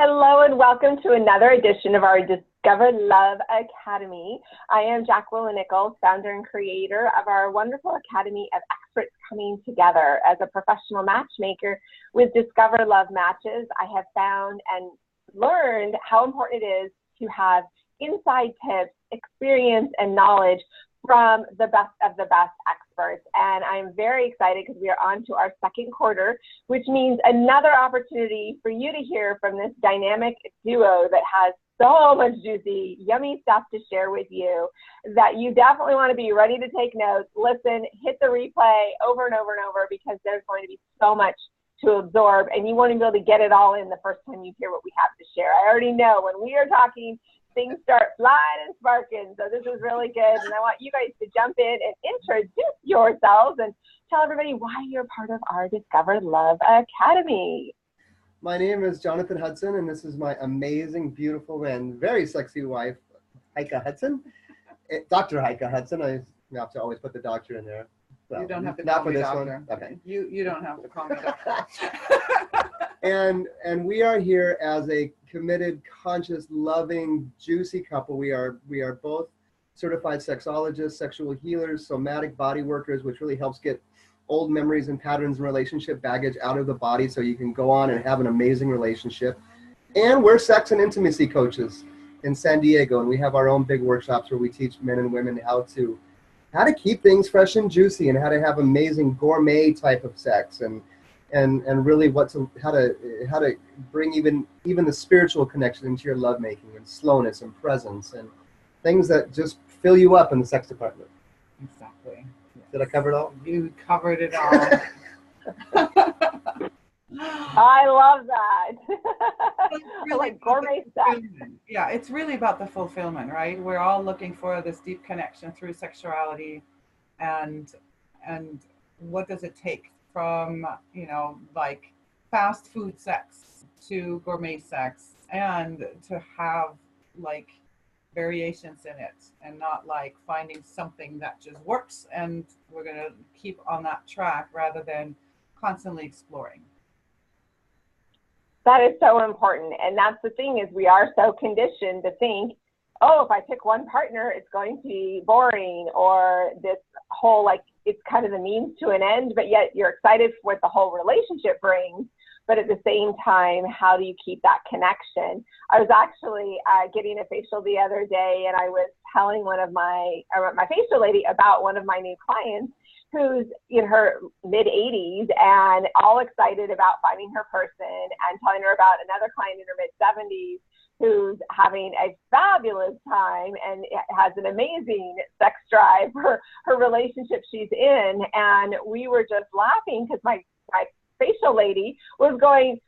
Hello and welcome to another edition of our Discover Love Academy. I am Jacqueline, founder and creator of our wonderful academy of experts coming together as a professional matchmaker with Discover Love Matches. I have found and learned how important it is to have inside tips, experience, and knowledge from the best of the best experts. And I'm very excited because we are on to our second quarter, which means another opportunity for you to hear from this dynamic duo that has so much juicy, yummy stuff to share with you that you definitely want to be ready to take notes, listen, hit the replay over and over and over, because there's going to be so much to absorb and you won't even be able to get it all in the first time you hear what we have to share. I already know when we are talking, things start flying and sparking. So this is really good. And I want you guys to jump in and introduce yourselves and tell everybody why you're part of our Discover Love Academy. My name is Jonathan Hudson, and this is my amazing, beautiful, and very sexy wife, Heike Hudson. Dr. Heike Hudson. I have to always put the doctor in there. Well, you don't have to call me doctor. One. Okay. You don't have to call me doctor. And we are here as a committed, conscious, loving, juicy couple. We are both certified sexologists, sexual healers, somatic body workers, which really helps get old memories and patterns and relationship baggage out of the body so you can go on and have an amazing relationship. And we're sex and intimacy coaches in San Diego, and we have our own big workshops where we teach men and women how to keep things fresh and juicy and how to have amazing gourmet type of sex and really how to bring even the spiritual connection into your lovemaking and slowness and presence and things that just fill you up in the sex department. Exactly. Did I cover it all? You covered it all. I love that. Really like gourmet sex. Yeah, it's really about the fulfillment, right? We're all looking for this deep connection through sexuality, and what does it take from, like fast food sex to gourmet sex, and to have like variations in it, and not like finding something that just works and we're going to keep on that track rather than constantly exploring. That is so important. And that's the thing, is we are so conditioned to think, oh, if I pick one partner, it's going to be boring, or this whole, like, it's kind of the means to an end, but yet you're excited for what the whole relationship brings. But at the same time, how do you keep that connection? I was actually getting a facial the other day, and I was telling one of my facial lady about one of my new clients who's in her mid-80s and all excited about finding her person, and telling her about another client in her mid-70s who's having a fabulous time and has an amazing sex drive for her relationship she's in. And we were just laughing because my facial lady was going,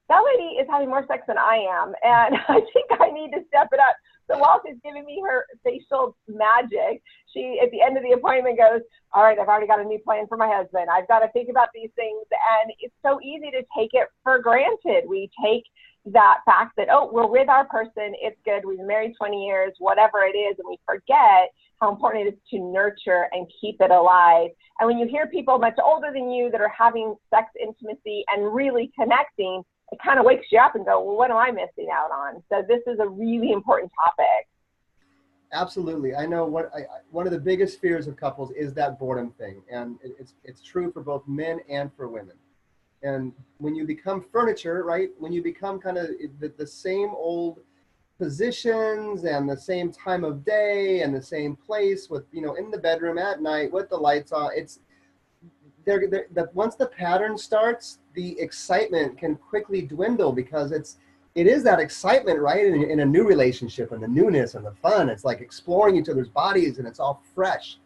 that lady is having more sex than I am, and I think I need to step it up. So while she's giving me her facial magic, she, at the end of the appointment, goes, all right, I've already got a new plan for my husband. I've got to think about these things. And it's so easy to take it for granted. We take that fact that, oh, we're with our person, it's good, we've been married 20 years, whatever it is, and we forget how important it is to nurture and keep it alive. And when you hear people much older than you that are having sex intimacy and really connecting, it kind of wakes you up and go, well, what am I missing out on? So this is a really important topic. Absolutely. I know one of the biggest fears of couples is that boredom thing. And it's true for both men and for women. And when you become furniture, right, when you become kind of the same old positions and the same time of day and the same place with, in the bedroom at night with the lights on, once the pattern starts, the excitement can quickly dwindle, because it is that excitement, right, in a new relationship, and the newness and the fun. It's like exploring each other's bodies, and it's all fresh.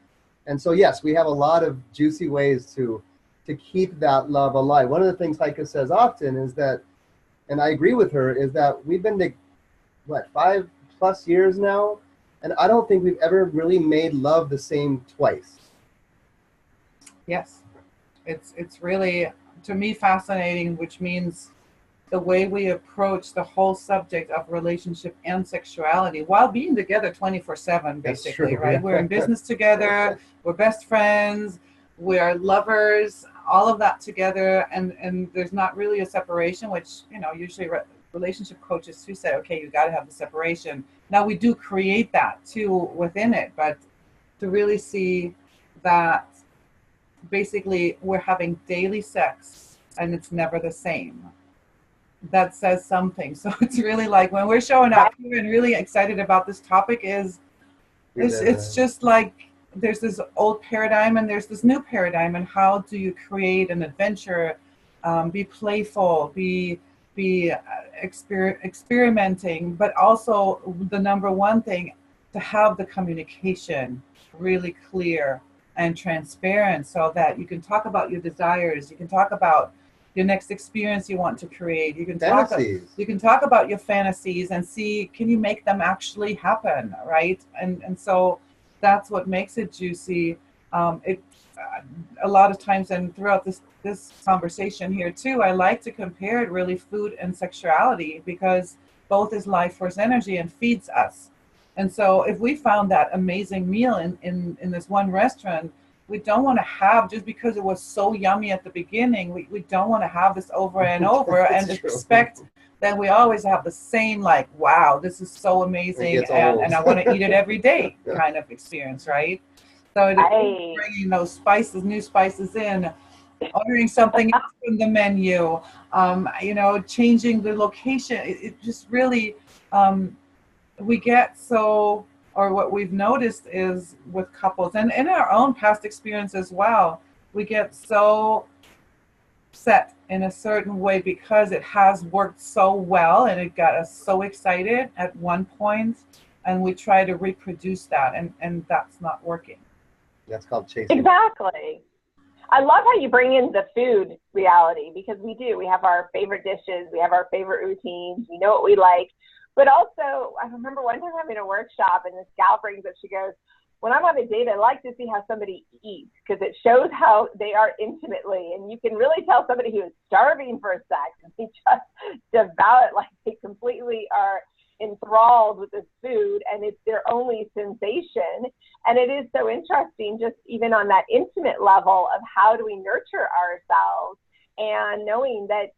And so, yes, we have a lot of juicy ways to keep that love alive. One of the things Heike says often is that, and I agree with her, is that we've been to, 5+ years now, and I don't think we've ever really made love the same twice. Yes. It's really, to me, fascinating, which means the way we approach the whole subject of relationship and sexuality while being together 24/7, basically, right? Yeah. We're in business together, we're best friends, we are lovers, all of that together, and there's not really a separation, which, usually relationship coaches who say, okay, you got to have the separation. Now we do create that too within it, but to really see that basically we're having daily sex and it's never the same. That says something. So it's really like when we're showing up here and really excited about this topic is it's just like there's this old paradigm and there's this new paradigm, and how do you create an adventure, be playful, be experimenting, but also the number one thing, to have the communication really clear and transparent so that you can talk about your desires, you can talk about your next experience you want to create, you can talk about your fantasies and see, can you make them actually happen, right? And so that's what makes it juicy. A lot of times, and throughout this conversation here too, I like to compare it really food and sexuality, because both is life force energy and feeds us. And so if we found that amazing meal in this one restaurant, we don't want to have, just because it was so yummy at the beginning, we don't want to have this over and over and expect that we always have the same, like, wow, this is so amazing and I want to eat it every day kind of experience, right? So bringing those spices, new spices in, ordering something else from the menu, changing the location. It just really, we get so, or what we've noticed is with couples and in our own past experience as well, we get so set in a certain way because it has worked so well and it got us so excited at one point, and we try to reproduce that, and that's not working. That's called chasing. Exactly. I love how you bring in the food reality, because we do. We have our favorite dishes. We have our favorite routines. We know what we like. But also, I remember one time having a workshop, and this gal brings up, she goes, when I'm on a date, I like to see how somebody eats, because it shows how they are intimately. And you can really tell somebody who is starving for sex, and they just devour it, like they completely are enthralled with this food, and it's their only sensation. And it is so interesting, just even on that intimate level, of how do we nurture ourselves, and knowing that,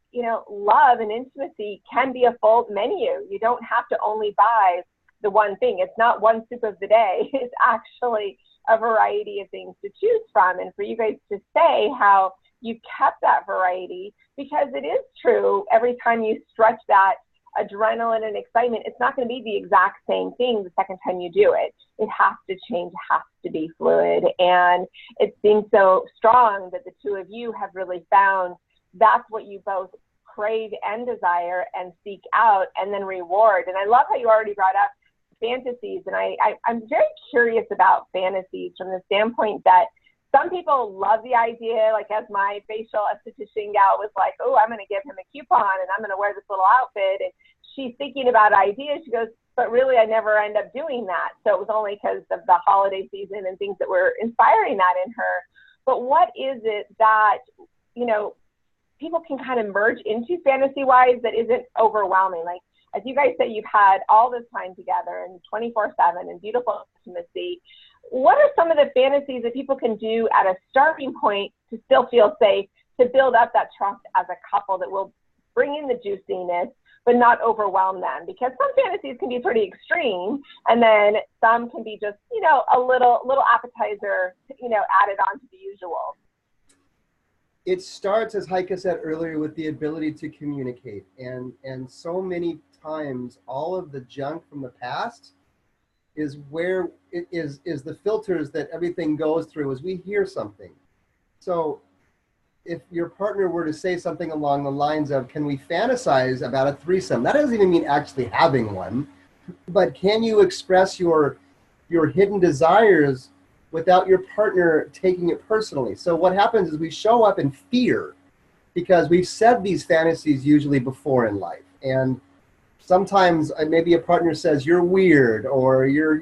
love and intimacy can be a full menu. You don't have to only buy the one thing. It's not one soup of the day. It's actually a variety of things to choose from. And for you guys to say how you kept that variety, because it is true, every time you stretch that adrenaline and excitement, it's not going to be the exact same thing the second time you do it. It has to change, has to be fluid. And it seems so strong that the two of you have really found that's what you both crave and desire and seek out and then reward. And I love how you already brought up fantasies. And I'm very curious about fantasies from the standpoint that some people love the idea, like as my facial esthetician gal was like, oh, I'm going to give him a coupon and I'm going to wear this little outfit. And she's thinking about ideas. She goes, but really, I never end up doing that. So it was only because of the holiday season and things that were inspiring that in her. But what is it that, people can kind of merge into fantasy-wise that isn't overwhelming? Like, as you guys say, you've had all this time together and 24/7 and beautiful intimacy. What are some of the fantasies that people can do at a starting point to still feel safe, to build up that trust as a couple that will bring in the juiciness, but not overwhelm them? Because some fantasies can be pretty extreme, and then some can be just, a little appetizer, added on to the usual. It starts, as Heike said earlier, with the ability to communicate. And so many times, all of the junk from the past is where it is the filters that everything goes through as we hear something. So if your partner were to say something along the lines of, can we fantasize about a threesome? That doesn't even mean actually having one, but can you express your hidden desires without your partner taking it personally? So what happens is we show up in fear because we've said these fantasies usually before in life. And sometimes maybe a partner says, you're weird, or you're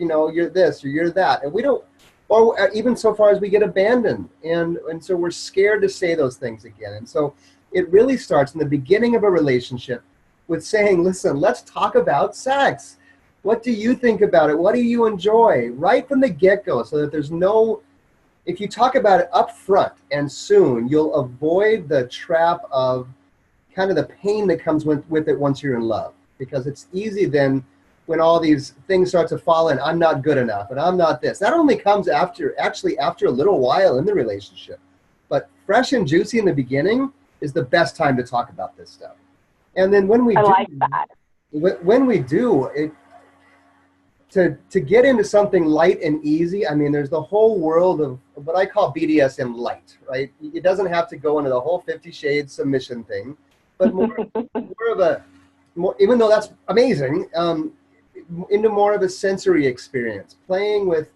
this, or you're that. And we don't, or even so far as we get abandoned. And so we're scared to say those things again. And so it really starts in the beginning of a relationship with saying, listen, let's talk about sex. What do you think about it? What do you enjoy? Right from the get-go, so that there's no, if you talk about it up front and soon, you'll avoid the trap of kind of the pain that comes with it once you're in love, because it's easy then when all these things start to fall in. I'm not good enough, and I'm not this. That only comes after a little while in the relationship. But fresh and juicy in the beginning is the best time to talk about this stuff. And then when we do it, to get into something light and easy, I mean, there's the whole world of what I call BDSM light, right? It doesn't have to go into the whole 50 Shades submission thing, but more of a, even though that's amazing, into more of a sensory experience, playing with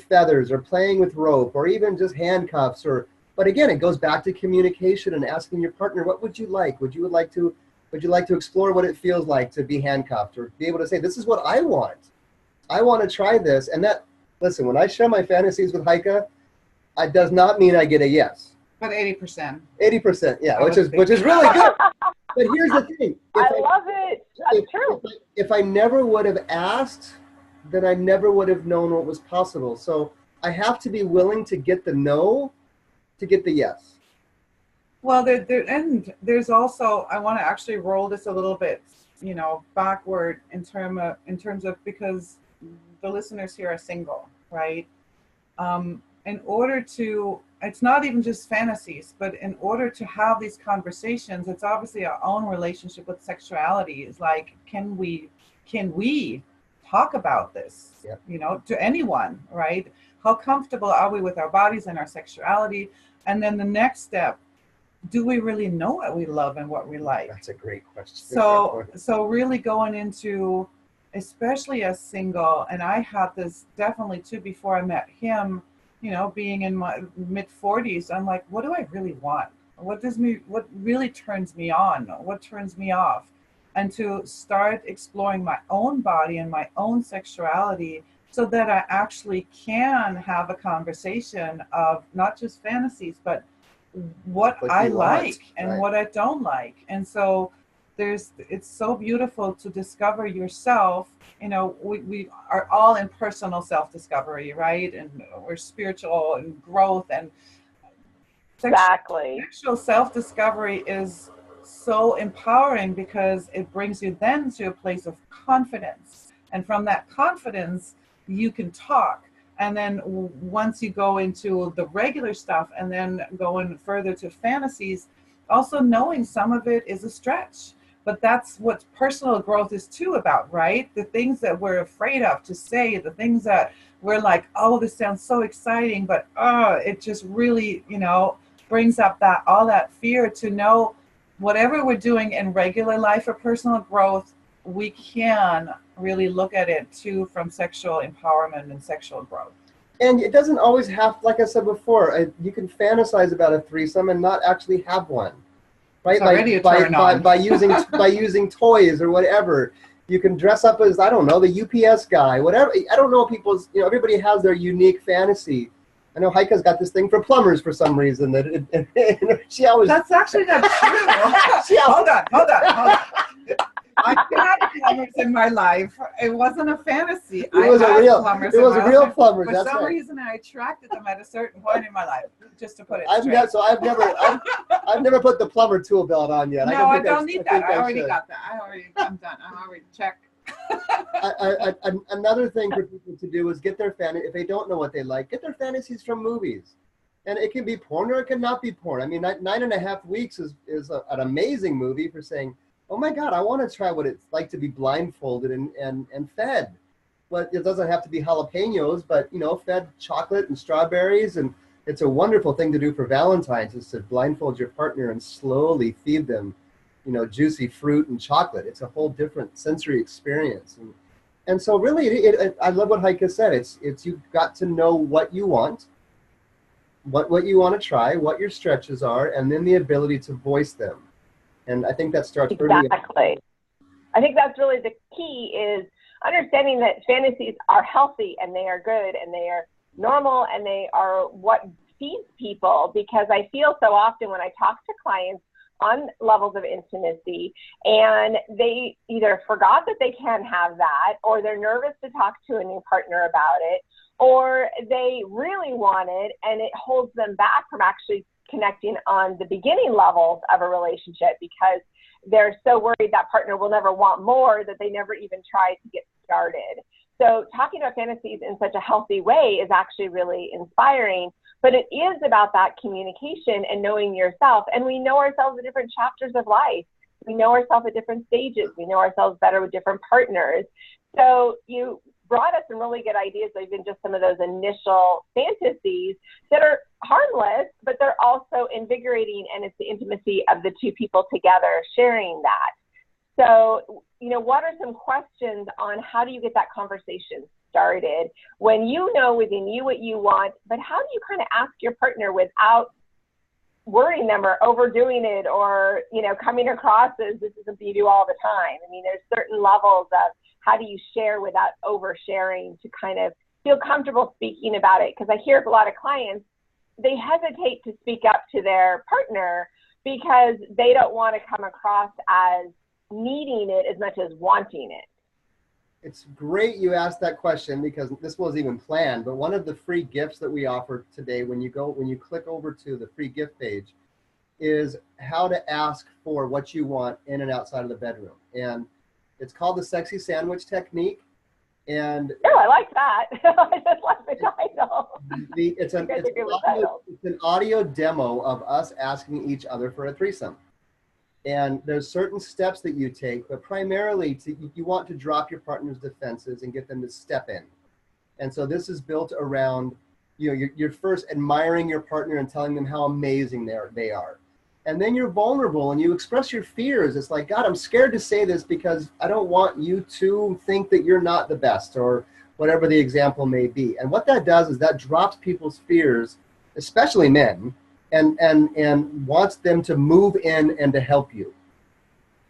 feathers or playing with rope or even just handcuffs. But again, it goes back to communication and asking your partner, what would you like? Would you like to explore what it feels like to be handcuffed, or be able to say, this is what I want. I want to try this. And that, listen, when I share my fantasies with Heike, it does not mean I get a yes. But 80%. 80%, yeah, which is really good. But here's the thing. I love it. That's true. If I never would have asked, then I never would have known what was possible. So I have to be willing to get the no to get the yes. Well, there's also, I want to actually roll this a little bit, backward in terms of, because the listeners here are single, right? In order to, it's not even just fantasies, but in order to have these conversations, it's obviously our own relationship with sexuality. Is like, can we talk about this, to anyone, right? How comfortable are we with our bodies and our sexuality? And then the next step, do we really know what we love and what we like? That's a great question. So really going into, especially as single, and I had this definitely too before I met him, being in my mid 40s, I'm like, what do I really want? What really turns me on? What turns me off? And to start exploring my own body and my own sexuality, so that I actually can have a conversation of not just fantasies, but what I like and what I don't like. And so it's so beautiful to discover yourself. We are all in personal self-discovery, right? And we're spiritual and growth, and exactly. Sexual self-discovery is so empowering, because it brings you then to a place of confidence. And from that confidence, you can talk. And then once you go into the regular stuff and then going further to fantasies, also knowing some of it is a stretch. But that's what personal growth is too about, right? The things that we're afraid of to say, the things that we're like, oh, this sounds so exciting, but it just really, brings up all that fear, to know whatever we're doing in regular life or personal growth, we can really look at it too from sexual empowerment and sexual growth. And it doesn't always have, like I said before, you can fantasize about a threesome and not actually have one, right? By using toys or whatever. You can dress up as, I don't know, the UPS guy, whatever. I don't know, everybody has their unique fantasy. I know Heike's got this thing for plumbers for some reason she always. That's actually not true. Hold on. I had plumbers in my life. It wasn't a fantasy. It was a real plumber. For some reason, I attracted them at a certain point in my life. Just to put it I've never put the plumber tool belt on yet. No, I don't need that. I already got that. I'm done. I already checked. Another thing for people to do is get their if they don't know what they like, get their fantasies from movies. And it can be porn or it can not be porn. I mean, 9.5 Weeks is an amazing movie for saying, oh my God, I want to try what it's like to be blindfolded and fed. But it doesn't have to be jalapenos, but fed chocolate and strawberries. And it's a wonderful thing to do for Valentine's, is to blindfold your partner and slowly feed them juicy fruit and chocolate. It's a whole different sensory experience. And so really, I love what Heike said. It's you've got to know what you want, what you want to try, what your stretches are, and then the ability to voice them. And I think that starts exactly. I think that's really the key, is understanding that fantasies are healthy and they are good and they are normal and they are what feeds people. Because I feel so often when I talk to clients on levels of intimacy, and they either forgot that they can have that, or they're nervous to talk to a new partner about it, or they really want it and it holds them back from actually disconnecting on the beginning levels of a relationship because they're so worried that partner will never want more that they never even try to get started. So talking about fantasies in such a healthy way is actually really inspiring, but it is about that communication and knowing yourself. And we know ourselves at different chapters of life. We know ourselves at different stages. We know ourselves better with different partners. So you brought us some really good ideas, even just some of those initial fantasies that are harmless, but they're also invigorating, and it's the intimacy of the two people together sharing that. So, you know, what are some questions on how do you get that conversation started when you know within you what you want, but how do you kind of ask your partner without worrying them or overdoing it or, you know, coming across as this is something you do all the time? I mean, there's certain levels of how do you share without oversharing to kind of feel comfortable speaking about it? Because I hear a lot of clients, they hesitate to speak up to their partner because they don't want to come across as needing it as much as wanting it. It's great you asked that question because this wasn't even planned, but one of the free gifts that we offer today when you click over to the free gift page is how to ask for what you want in and outside of the bedroom. And it's called the sexy sandwich technique. And oh, I like that. I just like the title. It's an audio demo of us asking each other for a threesome. And there's certain steps that you take, but primarily you want to drop your partner's defenses and get them to step in. And so this is built around, you know, you're first admiring your partner and telling them how amazing they are. And then you're vulnerable and you express your fears. It's like, God, I'm scared to say this because I don't want you to think that you're not the best or whatever the example may be. And what that does is that drops people's fears, especially men, and wants them to move in and to help you,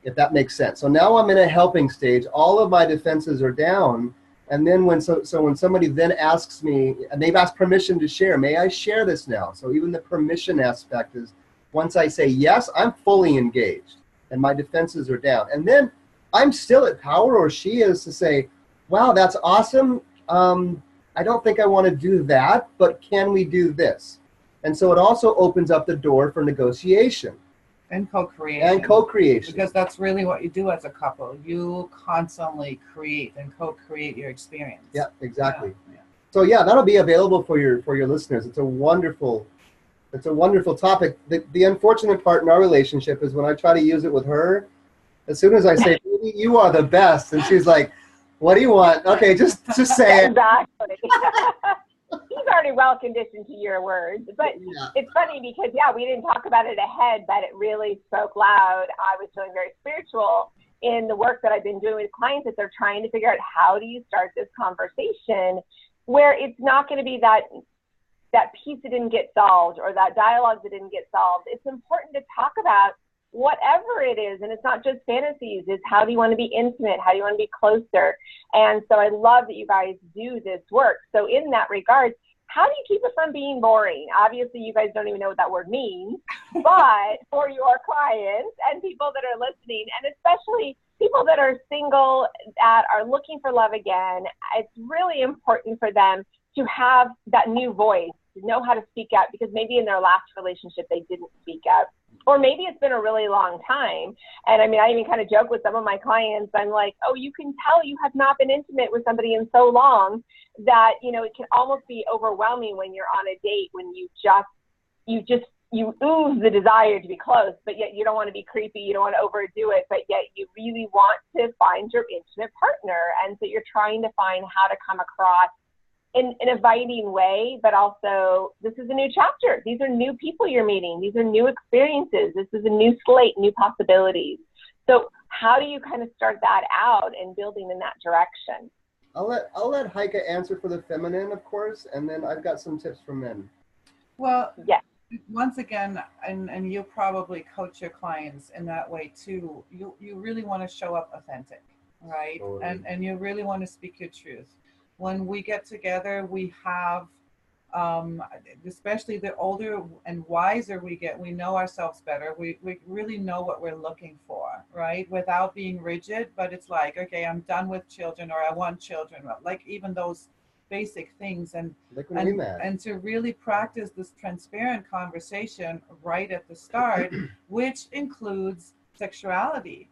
if that makes sense. So now I'm in a helping stage. All of my defenses are down. And then when somebody then asks me, and they've asked permission to share, may I share this now? So even the permission aspect is, once I say yes, I'm fully engaged and my defenses are down. And then I'm still at power, or she is, to say, wow, that's awesome. I don't think I want to do that, but can we do this? And so it also opens up the door for negotiation. And co-creation. Because that's really what you do as a couple. You constantly create and co-create your experience. Yeah, exactly. Yeah. So yeah, that'll be available for your listeners. It's a wonderful topic. The unfortunate part in our relationship is when I try to use it with her, as soon as I say, baby, you are the best, and she's like, what do you want? Okay, just say it. Exactly. He's already well conditioned to your words. But yeah. It's funny because, yeah, we didn't talk about it ahead, but it really spoke loud. I was feeling very spiritual in the work that I've been doing with clients that they're trying to figure out how do you start this conversation where it's not going to be that piece that didn't get solved or that dialogue that didn't get solved. It's important to talk about whatever it is. And it's not just fantasies. It's how do you want to be intimate? How do you want to be closer? And so I love that you guys do this work. So in that regard, how do you keep it from being boring? Obviously, you guys don't even know what that word means, but for your clients and people that are listening, and especially people that are single, that are looking for love again, it's really important for them to have that new voice, to know how to speak out, because maybe in their last relationship, they didn't speak out. Or maybe it's been a really long time. And I mean, I even kind of joke with some of my clients. I'm like, oh, you can tell you have not been intimate with somebody in so long that, you know, it can almost be overwhelming when you're on a date, when you ooze the desire to be close, but yet you don't want to be creepy. You don't want to overdo it, but yet you really want to find your intimate partner. And so you're trying to find how to come across in an inviting way, but also this is a new chapter. These are new people you're meeting. These are new experiences. This is a new slate, new possibilities. So how do you kind of start that out and building in that direction? I'll let Heike answer for the feminine, of course, and then I've got some tips for men. Well, yes. Once again, and you probably coach your clients in that way too. You really want to show up authentic, right? Totally. And you really want to speak your truth. When we get together, we have, especially the older and wiser we get, we know ourselves better. We really know what we're looking for, right? Without being rigid, but it's like, okay, I'm done with children, or I want children. Like even those basic things, and Like when we met. and to really practice this transparent conversation right at the start, which includes sexuality.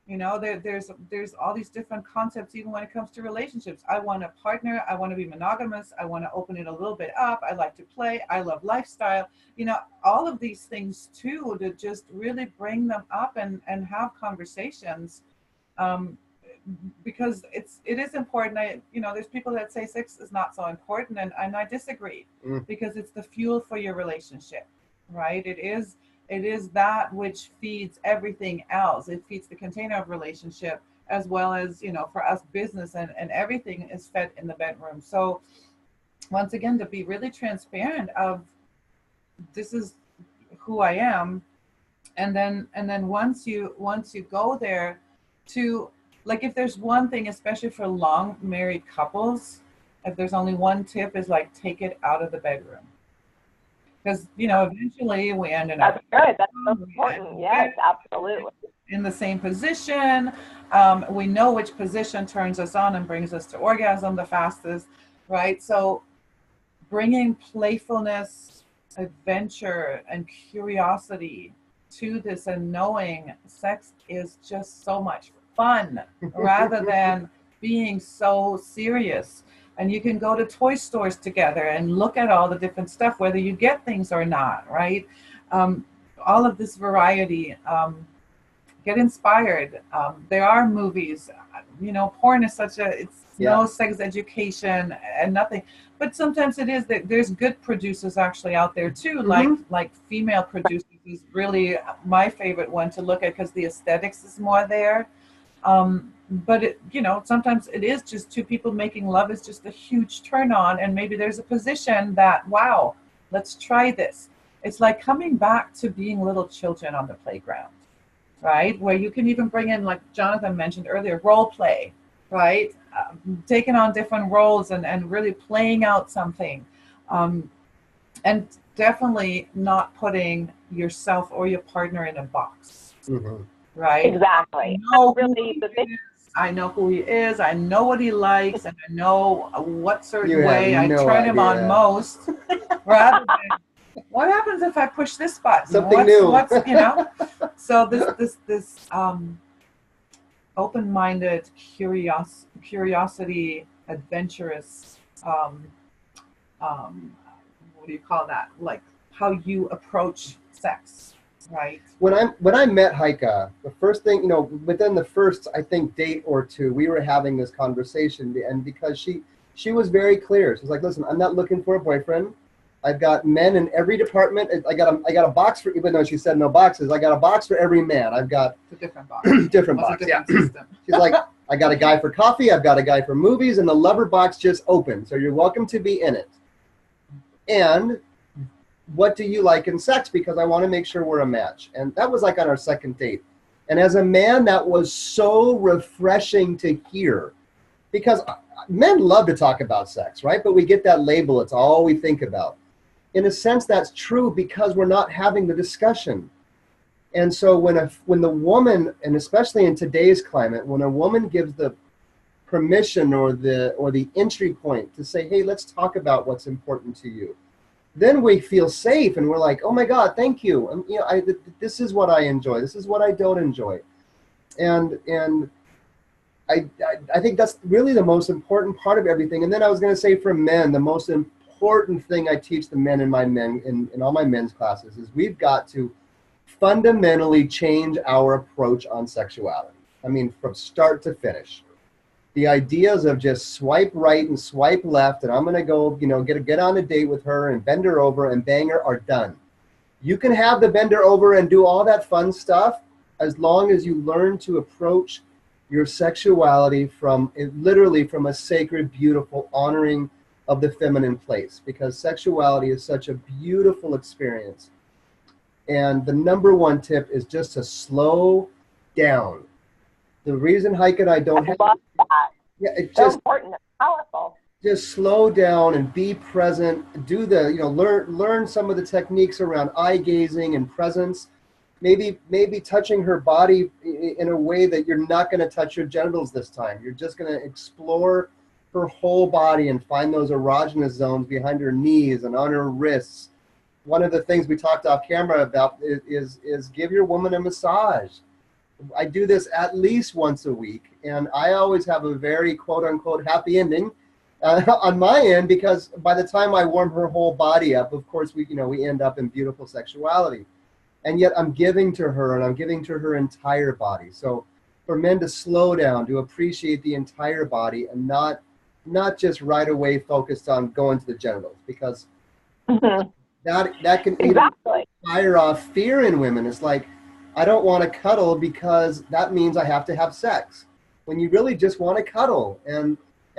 You know, there's all these different concepts even when it comes to relationships. I want a partner, I want to be monogamous, I want to open it a little bit up, I like to play, I love lifestyle, you know, all of these things too, to just really bring them up and have conversations. Because it is important. You know, there's people that say sex is not so important, and I disagree, because it's the fuel for your relationship, right? It is that which feeds everything else. It feeds the container of relationship, as well as, you know, for us, business and everything is fed in the bedroom. So once again, to be really transparent of, this is who I am, and then once you go there, to, like, if there's one thing, especially for long married couples, if there's only one tip, is like, take it out of the bedroom. Because, you know, eventually we end in That's good. That's so important. Yes, absolutely. In the same position. We know which position turns us on and brings us to orgasm the fastest, right? So bringing playfulness, adventure, and curiosity to this, and knowing sex is just so much fun rather than being so serious. And you can go to toy stores together and look at all the different stuff, whether you get things or not, right? All of this variety. Get inspired. There are movies, you know, porn is such a, it's no sex education and nothing. But sometimes it is. There's good producers actually out there too, like female producers is really my favorite one to look at, because the aesthetics is more there. But it, you know, sometimes it is just two people making love is just a huge turn on, and maybe there's a position that, wow, let's try this. It's like coming back to being little children on the playground, right? Where you can even bring in, like Jonathan mentioned earlier, role play, right? Taking on different roles and really playing out something. And definitely not putting yourself or your partner in a box, right? Exactly. I know who he is, I know what he likes, and I know what certain way I turn him on most, rather than, what happens if I push this button? Something new. What's, you know? So this open-minded, curiosity, adventurous, what do you call that? Like how you approach sex, right? When I met Heike, the first thing, you know, within the first, I think, date or two, we were having this conversation, and because she was very clear. She's like, listen, I'm not looking for a boyfriend. I've got men in every department. I got a box for, even though she said no boxes, I got a box for every man. I've got a different box. different box. System. She's like, I got a guy for coffee, I've got a guy for movies, and the lover box just opened. So you're welcome to be in it. And what do you like in sex? Because I want to make sure we're a match. And that was like on our second date. And as a man, that was so refreshing to hear, because men love to talk about sex, right? But we get that label. It's all we think about. In a sense, that's true, because we're not having the discussion. And so when the woman, and especially in today's climate, when a woman gives the permission or the entry point to say, hey, let's talk about what's important to you, then we feel safe, and we're like, oh my God, thank you. And, you know, this is what I enjoy. This is what I don't enjoy. And I think that's really the most important part of everything. And then I was going to say, for men, the most important thing I teach the men in all my men's classes is we've got to fundamentally change our approach on sexuality. I mean, from start to finish. The ideas of just swipe right and swipe left, and I'm going to go, you know, get on a date with her and bend her over and bang her, are done. You can have the bend her over and do all that fun stuff as long as you learn to approach your sexuality literally from a sacred, beautiful honoring of the feminine place, because sexuality is such a beautiful experience. And the number one tip is just to slow down. The reason Heike and I don't have that. Yeah, it's so just important and powerful. Just slow down and be present. Do the, you know, learn some of the techniques around eye gazing and presence. Maybe touching her body in a way that you're not going to touch your genitals this time. You're just going to explore her whole body and find those erogenous zones behind her knees and on her wrists. One of the things we talked off camera about is give your woman a massage. I do this at least once a week, and I always have a very quote unquote happy ending on my end, because by the time I warm her whole body up, of course, we end up in beautiful sexuality. And yet I'm giving to her, and I'm giving to her entire body. So for men to slow down, to appreciate the entire body, and not just right away focused on going to the genitals, because that can even fire off fear in women. It's like, I don't want to cuddle because that means I have to have sex. When you really just want to cuddle, and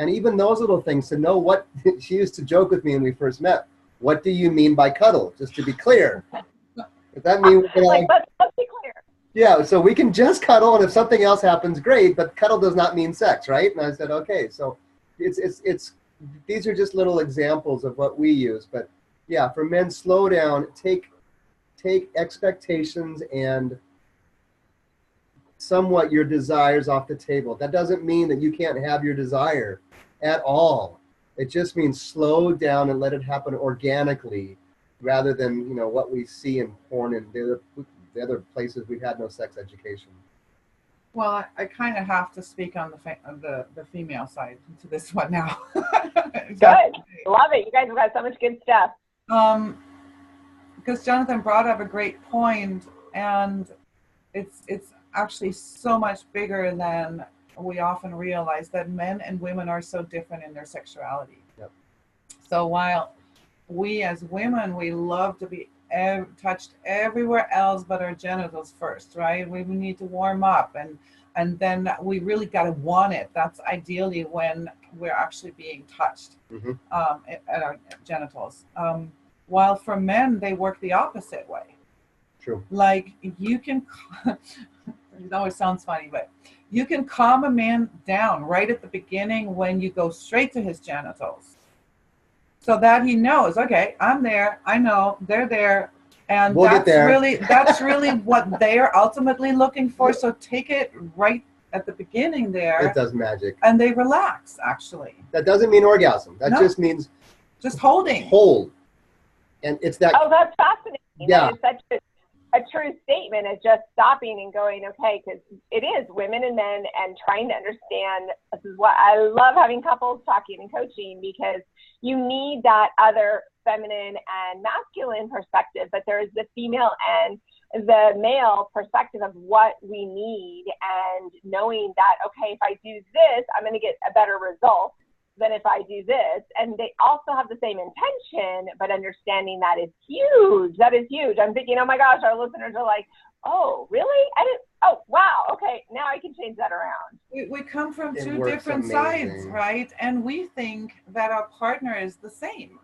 even those little things, to know what she used to joke with me when we first met. What do you mean by cuddle? Just to be clear. If that means let's be clear. Yeah, so we can just cuddle, and if something else happens, great. But cuddle does not mean sex, right? And I said, okay. So it's these are just little examples of what we use. But yeah, for men, slow down, take expectations and somewhat your desires off the table. That doesn't mean that you can't have your desire at all. It just means slow down and let it happen organically, rather than what we see in porn and the other places we've had no sex education. Well, I kind of have to speak on the female side to this one now. Good, love it. You guys have got so much good stuff. Because Jonathan brought up a great point, and it's actually so much bigger than we often realize, that men and women are so different in their sexuality. Yep. So while we as women, we love to be touched everywhere else but our genitals first, right? We need to warm up, and then we really got to want it. That's ideally when we're actually being touched at our genitals. While for men, they work the opposite way. True. Like you can, it always sounds funny, but you can calm a man down right at the beginning when you go straight to his genitals, so that he knows, okay, I'm there, I know they're there, and that's really what they're ultimately looking for. So take it right at the beginning there. It does magic. And they relax, actually. That doesn't mean orgasm. That just means just holding. Hold. And it's that. Oh, that's fascinating. Yeah. That is such a true statement, is just stopping and going, okay, because it is women and men, and trying to understand. This is what I love, having couples talking and coaching, because you need that other feminine and masculine perspective, but there is the female and the male perspective of what we need, and knowing that, okay, if I do this, I'm going to get a better result than if I do this. And they also have the same intention, but understanding that is huge. That is huge. I'm thinking, oh my gosh, our listeners are like, oh, really? Oh, wow. Okay, now I can change that around. We come from two different sides, right? And we think that our partner is the same,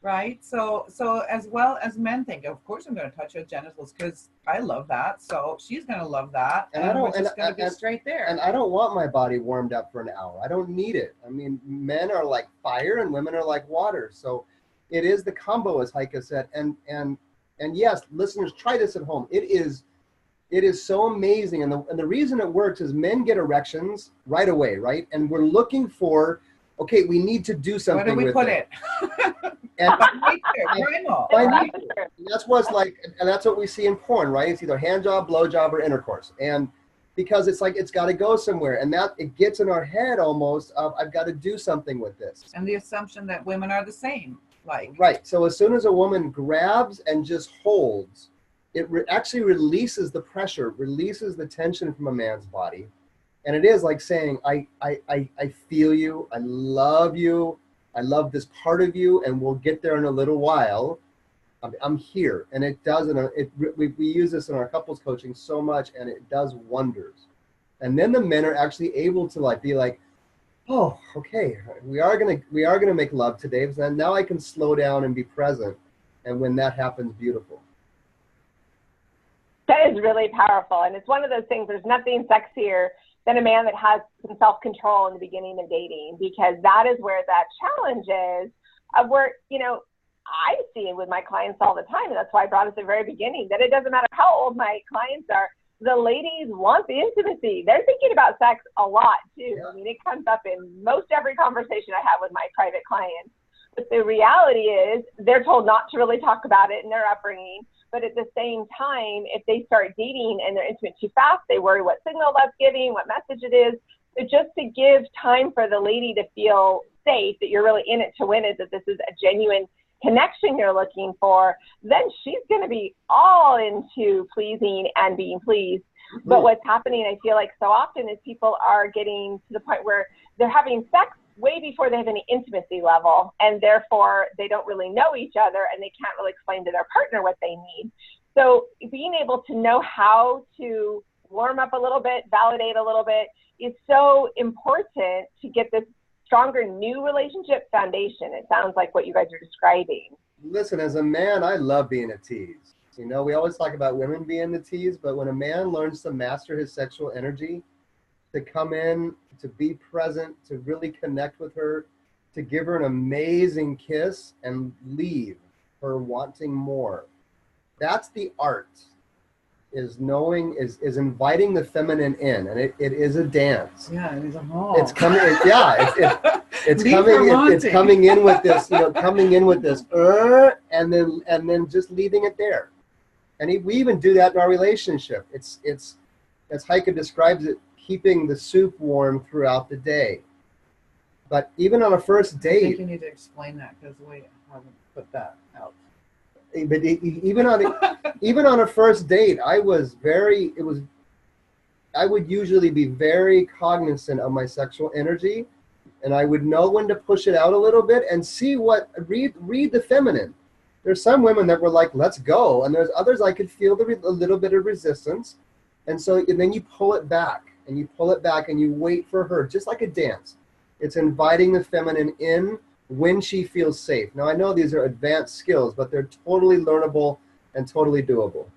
right? So as well as men think, of course I'm going to touch her genitals because I love that. So she's going to love that. And we're just going to be straight there. And I don't want my body warmed up for an hour. I don't need it. I mean, men are like fire and women are like water. So it is the combo, as Heike said. And yes, listeners, try this at home. It is so amazing. And the reason it works is men get erections right away, right? And we're looking for, okay, we need to do something with it. Where do we put it? And that's what's like, and that's what we see in porn, right? It's either hand job, blow job, or intercourse. And because it's like, it's got to go somewhere. And that it gets in our head almost of, I've got to do something with this. And the assumption that women are the same. Right. So as soon as a woman grabs and just holds, it actually releases the pressure, releases the tension from a man's body. And it is like saying, I feel you, I love this part of you, and we'll get there in a little while. I'm here. And it does, we use this in our couples coaching so much, and it does wonders. And then the men are actually able to be like, oh, okay, we are gonna make love today, because now I can slow down and be present. And when that happens, beautiful. That is really powerful. And it's one of those things, there's nothing sexier than a man that has some self-control in the beginning of dating, because that is where that challenge is of where, I see it with my clients all the time. And that's why I brought it at the very beginning, that it doesn't matter how old my clients are. the ladies want the intimacy. They're thinking about sex a lot too. I mean, it comes up in most every conversation I have with my private clients. But the reality is they're told not to really talk about it in their upbringing. But at the same time, if they start dating and they're intimate too fast, they worry what signal that's giving, what message it is. So just to give time for the lady to feel safe, that you're really in it to win it, that this is a genuine connection you're looking for, then she's going to be all into pleasing and being pleased. Mm-hmm. But what's happening, I feel like so often, is people are getting to the point where they're having sex way before they have any intimacy level, and therefore they don't really know each other and they can't really explain to their partner what they need. So being able to know how to warm up a little bit, validate a little bit, is so important to get this stronger new relationship foundation. It sounds like what you guys are describing. Listen, as a man, I love being a tease. You know, we always talk about women being the tease, but when a man learns to master his sexual energy, to come in, to be present, to really connect with her, to give her an amazing kiss and leave her wanting more. That's the art, is knowing, is inviting the feminine in. And it is a dance. Yeah, it is a hall. It's coming, it's coming in with this, you know, coming in with this, and then just leaving it there. And we even do that in our relationship. It's, as Heike describes it, keeping the soup warm throughout the day. But even on a first date, I think you need to explain that, because we haven't put that out. But even on a first date, I would usually be very cognizant of my sexual energy, and I would know when to push it out a little bit and read the feminine. There's some women that were like, let's go, and there's others I could feel a little bit of resistance, and then you pull it back. And you pull it back and you wait for her, just like a dance. It's inviting the feminine in when she feels safe. Now, I know these are advanced skills, but they're totally learnable and totally doable.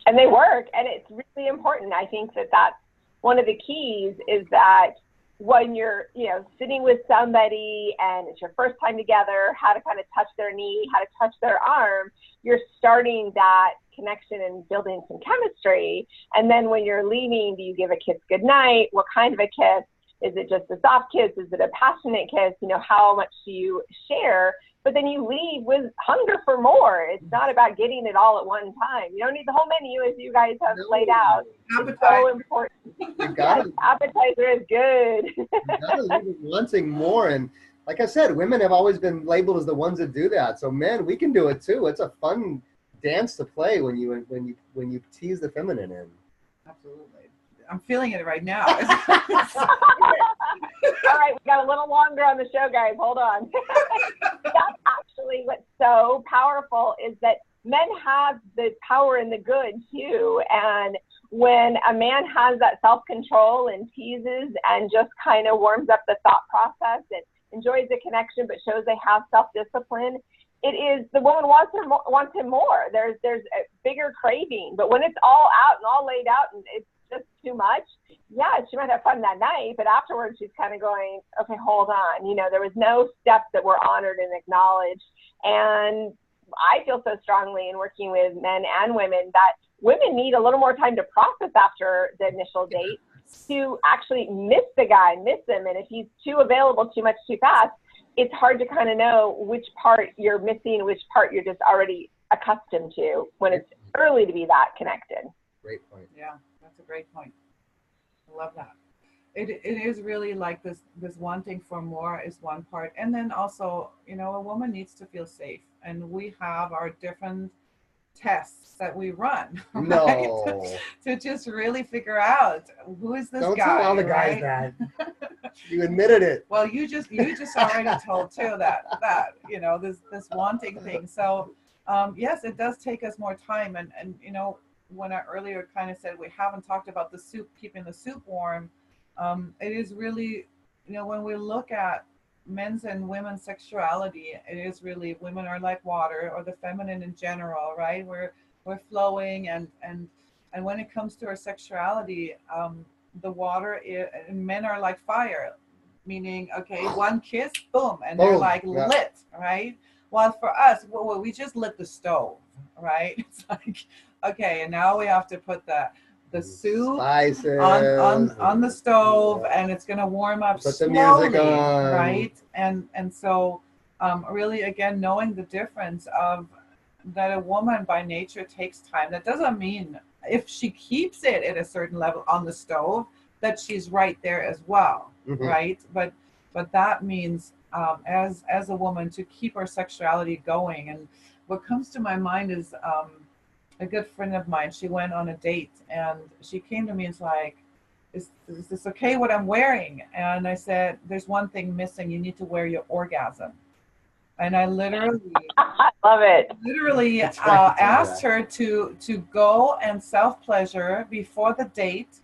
And they work, and it's really important. I think that that's one of the keys, is that when you're, you know, sitting with somebody and it's your first time together, how to kind of touch their knee, how to touch their arm, you're starting that connection and building some chemistry. And then when you're leaving, do you give a kiss goodnight? What kind of a kiss? Is it just a soft kiss? Is it a passionate kiss? You know, how much do you share? But then you leave with hunger for more. It's not about getting it all at one time. You don't need the whole menu, as you guys have laid out. It's so important. Yes, appetizer is good. You gotta leave it wanting more. And like I said, women have always been labeled as the ones that do that. So men, we can do it too. It's a fun dance to play when you tease the feminine in. Absolutely. I'm feeling it right now. All right, we got a little longer on the show, guys. Hold on. That's actually what's so powerful, is that men have the power and the good too. And when a man has that self-control and teases and just kind of warms up the thought process and enjoys the connection, but shows they have self-discipline, it is, the woman wants him more. There's a bigger craving. But when it's all out and all laid out and it's just too much, yeah, she might have fun that night, but afterwards she's kind of going, okay, hold on. You know, there was no steps that were honored and acknowledged. And I feel so strongly in working with men and women that women need a little more time to process after the initial date, to actually miss the guy, miss him. And if he's too available too much too fast, it's hard to kind of know which part you're missing, which part you're just already accustomed to, when it's early to be that connected. Great point. Yeah, that's a great point. I love that. It is really like this wanting for more is one part. And then also, you know, a woman needs to feel safe. And we have our different tests that we run, No. Right? to just really figure out, who is this Don't guy? tell all the guys that. You admitted it. Well, you just already told too that you know, this wanting thing. So yes, it does take us more time. And you know, when I earlier kind of said we haven't talked about the soup, keeping the soup warm, it is really, you know, when we look at men's and women's sexuality, it is really, women are like water, or the feminine in general, right? We're flowing, and when it comes to our sexuality, the water and men are like fire, meaning, okay, one kiss, boom, and they're like lit, right? While for us, we just lit the stove, right? It's like, okay, and now we have to put the soup Spices. on the stove, Yeah. and it's going to warm up Put the slowly, music on. right? And so really, again, knowing the difference of that a woman by nature takes time. That doesn't mean if she keeps it at a certain level on the stove that she's right there as well, right? But that means as a woman to keep our sexuality going. And what comes to my mind is a good friend of mine. She went on a date and she came to me and was like, is this okay what I'm wearing? And I said, there's one thing missing. You need to wear your orgasm. And I literally I love it. literally Expected to do asked that. her to go and self-pleasure before the date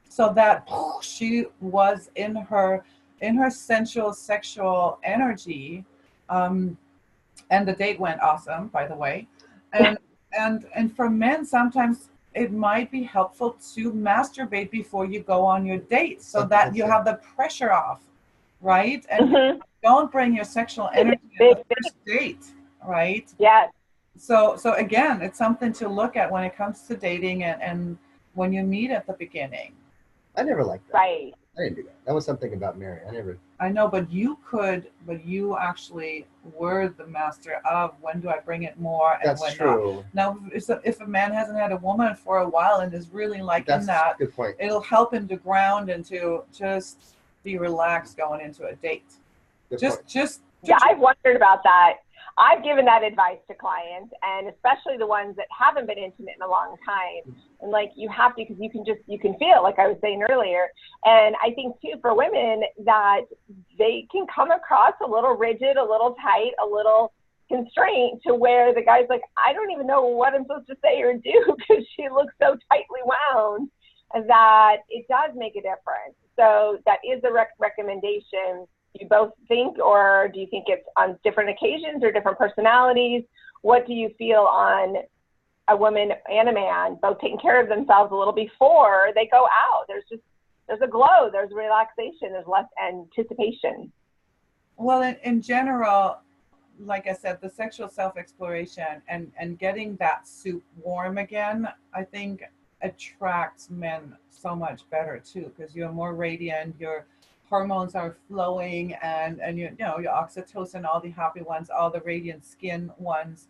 so that she was in her sensual sexual energy, and the date went awesome, by the way. And for men, sometimes it might be helpful to masturbate before you go on your date so that you have the pressure off, right? And Mhm. don't bring your sexual energy Big at the first date, right? Yes. So again, it's something to look at when it comes to dating and when you meet at the beginning. I never liked that. Right. I didn't do that. That was something about Mary. I never. I know, but you actually were the master of when do I bring it more and That's when true. not. Now, if a man hasn't had a woman for a while and is really liking That's that, a good point. it'll help him to ground and to just be relaxed going into a date. Good Just, point. just. Yeah, I've wondered about that. I've given that advice to clients, and especially the ones that haven't been intimate in a long time. And like, you have to, because you can feel, like I was saying earlier. And I think too, for women, that they can come across a little rigid, a little tight, a little constraint, to where the guy's like, I don't even know what I'm supposed to say or do because she looks so tightly wound, that it does make a difference. So that is a recommendation. Do you both think, or do you think it's on different occasions or different personalities? What do you feel on a woman and a man both taking care of themselves a little before they go out? There's a glow, there's relaxation, there's less anticipation. Well, in general, like I said, the sexual self-exploration and getting that soup warm again, I think attracts men so much better too, because you're more radiant, your hormones are flowing, and you know your oxytocin, all the happy ones, all the radiant skin ones.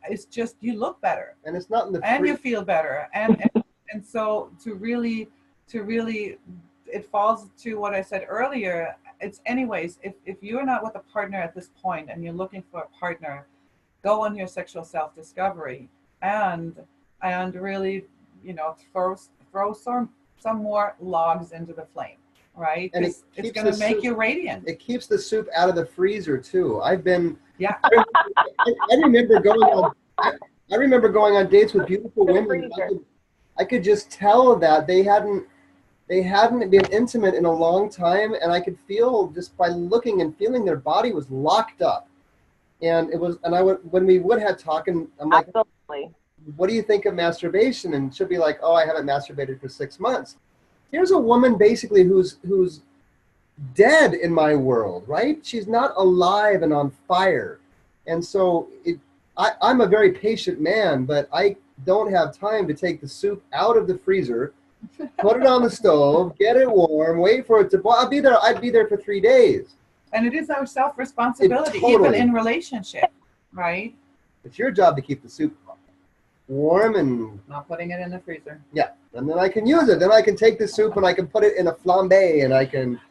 It's just you look better And it's not in the and free. you feel better, and so to really it falls to what I said earlier. It's anyways, if you're not with a partner at this point and you're looking for a partner, go on your sexual self-discovery and really, throw some more logs into the flame, right? And It's going to make you radiant. It keeps the soup out of the freezer too. I've been. Yeah. I remember going on. I remember going on dates with beautiful women. I could just tell that they hadn't been intimate in a long time, and I could feel just by looking and feeling their body was locked up. And it was, and I would, when we would have talking, I'm like, absolutely. What do you think of masturbation? And she'll be like, oh, I haven't masturbated for 6 months. Here's a woman basically who's dead in my world, right? She's not alive and on fire. And so I'm a very patient man, but I don't have time to take the soup out of the freezer, put it on the stove, get it warm, wait for it to boil. I'd be there for 3 days. And it is our self-responsibility, Totally. even in relationship, right? It's your job to keep the soup warm and Not putting it in the freezer. yeah. And then I can use it. Then I can take the soup and I can put it in a flambe and I can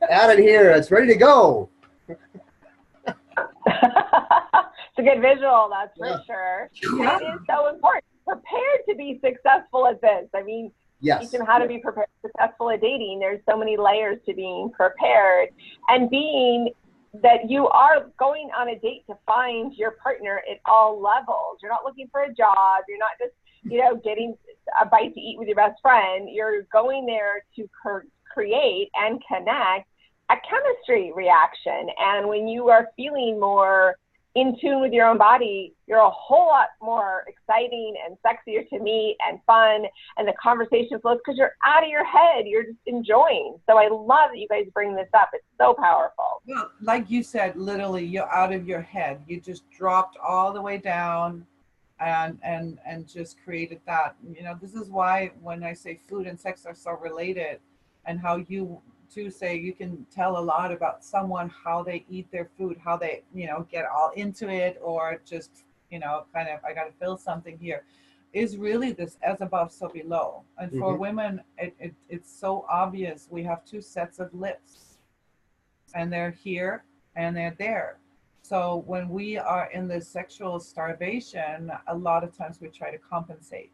add it here. It's ready to go. It's a good visual, that's for sure. Yeah. It is so important. Prepared to be successul at this. I mean, Yes. teach them how to be prepared, successful at dating. There's so many layers to being prepared, and being that you are going on a date to find your partner at all levels. You're not looking for a job. You're not just, getting a bite to eat with your best friend. You're going there to create and connect a chemistry reaction. And when you are feeling more in tune with your own body, you're a whole lot more exciting and sexier to meet and fun, and the conversation flows because you're out of your head. You're just enjoying. So I love that you guys bring this up. It's so powerful. Well, like you said, literally, you're out of your head. You just dropped all the way down and just created that. This is why when I say food and sex are so related, and how you too say you can tell a lot about someone, how they eat their food, how they get all into it, or just kind of, I got to feel something here, is really this as above so below. And for women, it's so obvious. We have two sets of lips, and they're here and they're there. So when we are in this sexual starvation, a lot of times we try to compensate,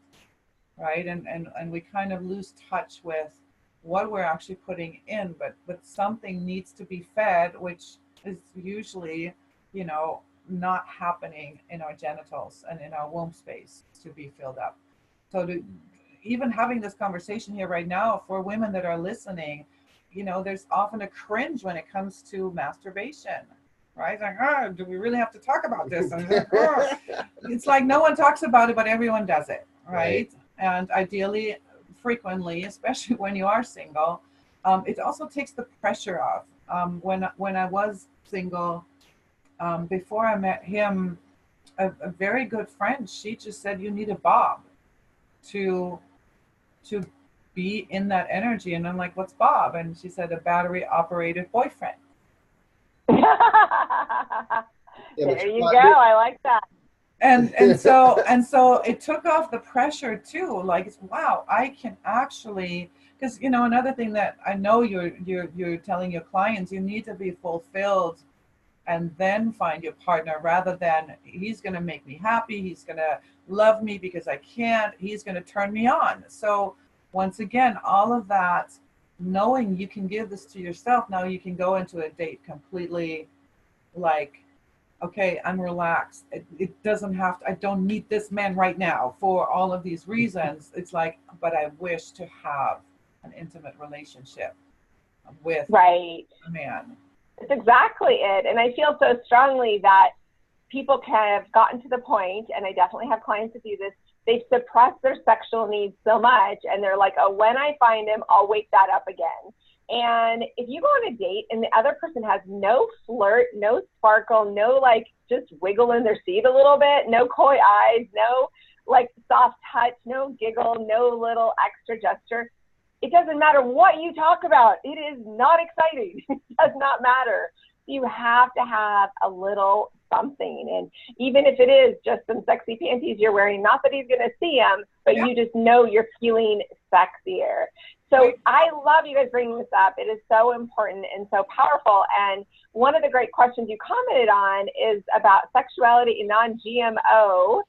right? And we kind of lose touch with what we're actually putting in, but something needs to be fed, which is usually, not happening in our genitals and in our womb space to be filled up. So even having this conversation here right now, for women that are listening, there's often a cringe when it comes to masturbation, right? Like, do we really have to talk about this? And it's like no one talks about it, but everyone does it, right? And ideally, frequently, especially when you are single, it also takes the pressure off. When I was single, before I met him, a very good friend, she just said, you need a Bob to be in that energy. And I'm like, what's Bob? And she said, a battery operated boyfriend. There you go. I like that. And so it took off the pressure too. Like, wow, I can actually, because another thing that I know you're telling your clients, you need to be fulfilled and then find your partner, rather than he's going to make me happy, he's going to love me because I can't, he's going to turn me on. So once again, all of that, knowing you can give this to yourself, now you can go into a date completely like, okay, I'm relaxed. It doesn't have to, I don't need this man right now for all of these reasons. It's like, but I wish to have an intimate relationship with a man. It's exactly it. And I feel so strongly that people have gotten to the point, and I definitely have clients that do this, they've suppressed their sexual needs so much, and they're like, oh, when I find him, I'll wake that up again. And if you go on a date and the other person has no flirt, no sparkle, no like just wiggle in their seat a little bit, no coy eyes, no like soft touch, no giggle, no little extra gesture, it doesn't matter what you talk about. It is not exciting. It does not matter. You have to have a little something. And even if it is just some sexy panties you're wearing, not that he's going to see them, but you just know you're feeling sexier. So I love you guys bringing this up. It is so important and so powerful. And one of the great questions you commented on is about sexuality and non-GMO.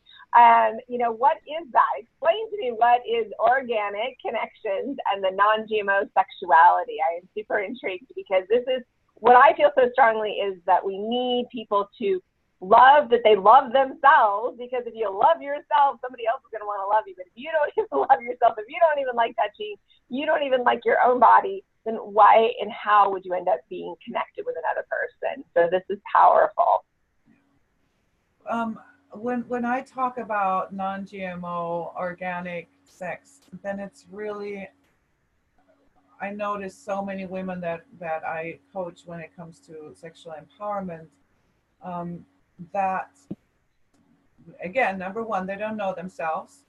What is that? Explain to me what is organic connections and the non-GMO sexuality. I am super intrigued, because this is what I feel so strongly, is that we need people to love that they love themselves, because if you love yourself, somebody else is going to want to love you. But if you don't even love yourself, if you don't even like touching, you don't even like your own body, then why and how would you end up being connected with another person? So this is powerful. When I talk about non-GMO organic sex, then it's really, I notice so many women that I coach when it comes to sexual empowerment, that, again, number one, they don't know themselves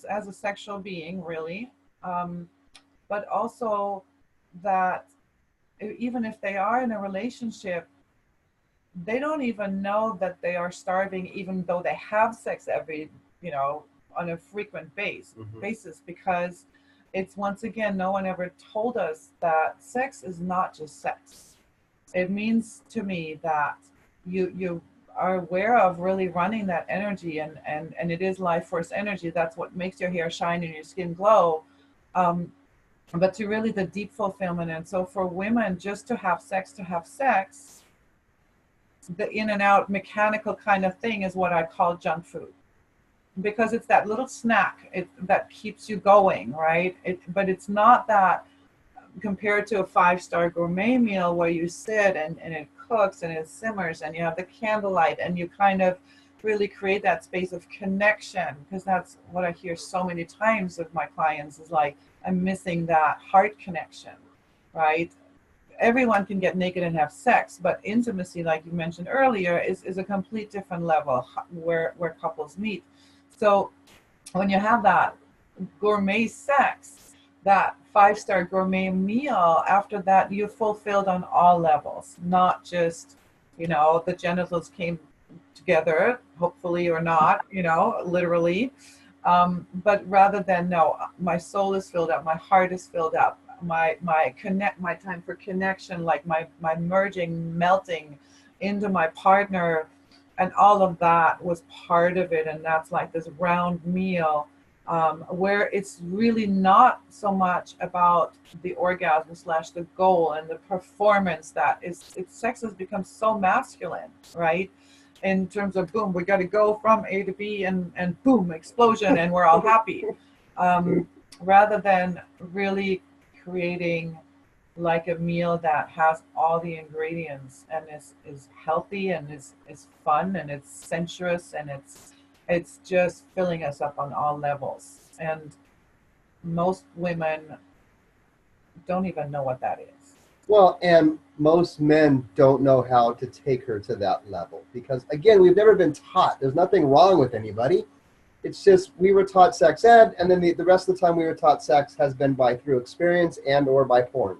as a sexual being, really, but also that even if they are in a relationship, they don't even know that they are starving, even though they have sex every, on a frequent basis, because it's, once again, no one ever told us that sex is not just sex. It means to me that you are aware of really running that energy, and it is life force energy. That's what makes your hair shine and your skin glow. But to really the deep fulfillment. And so for women, just to have sex, the in and out mechanical kind of thing is what I call junk food, because it's that little snack that keeps you going, right? But it's not that compared to a 5-star gourmet meal where you sit and it cooks and it simmers and you have the candlelight and you kind of really create that space of connection, because that's what I hear so many times with my clients is like, I'm missing that heart connection, right? Everyone can get naked and have sex, but intimacy, like you mentioned earlier, is a complete different level where couples meet. So when you have that gourmet sex, that 5-star gourmet meal, after that you're fulfilled on all levels, not just, the genitals came together, hopefully, or not, literally. But rather than, no, my soul is filled up, my heart is filled up, my time for connection, like my merging, melting into my partner, and all of that was part of it. And that's like this round meal, where it's really not so much about the orgasm / the goal and the performance. Sex has become so masculine, right? In terms of, boom, we got to go from A to B, and boom, explosion, and we're all happy. Rather than really creating like a meal that has all the ingredients and is healthy and is fun and it's sensuous and it's just filling us up on all levels. And most women don't even know what that is. Well, and most men don't know how to take her to that level because, again, we've never been taught. There's nothing wrong with anybody. It's just we were taught sex ed, and then the rest of the time we were taught sex has been through experience and or by porn.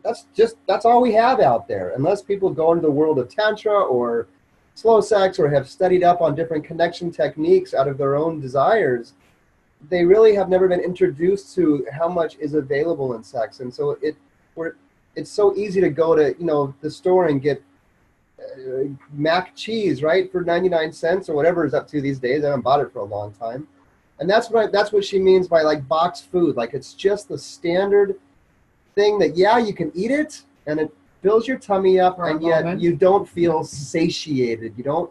That's all we have out there. Unless people go into the world of tantra or slow sex or have studied up on different connection techniques out of their own desires, they really have never been introduced to how much is available in sex. And so it's so easy to go to the store and get mac cheese, right, for 99 cents or whatever it's up to these days. I haven't bought it for a long time. And that's what she means by like boxed food. Like it's just the standard thing that, yeah, you can eat it and it fills your tummy up, and yet you don't feel satiated. You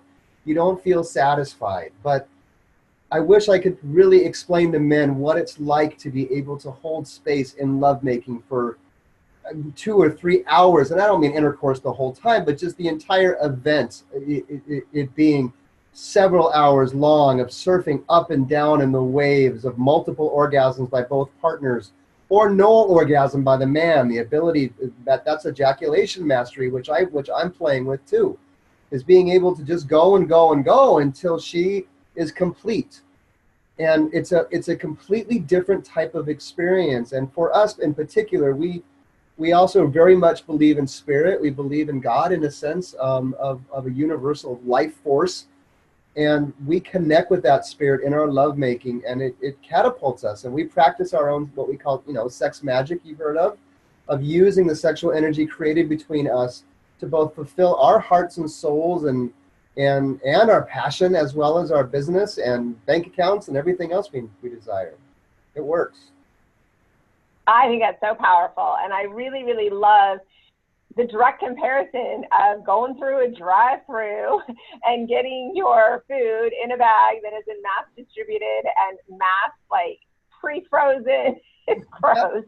don't feel satisfied. But I wish I could really explain to men what it's like to be able to hold space in lovemaking for 2 or 3 hours. And I don't mean intercourse the whole time, but just the entire event, it being several hours long of surfing up and down in the waves of multiple orgasms by both partners, or no orgasm by the man. The ability that's ejaculation mastery, which I'm playing with too, is being able to just go and go and go until she is complete. And it's a completely different type of experience. And for us in particular, we also very much believe in spirit. We believe in God in a sense of a universal life force. And we connect with that spirit in our lovemaking, and it catapults us. And we practice our own, what we call, sex magic, you've heard of using the sexual energy created between us to both fulfill our hearts and souls and our passion, as well as our business and bank accounts and everything else we desire. It works. I think that's so powerful. And I really, really love the direct comparison of going through a drive-through and getting your food in a bag that has been mass distributed and mass pre-frozen. It's gross.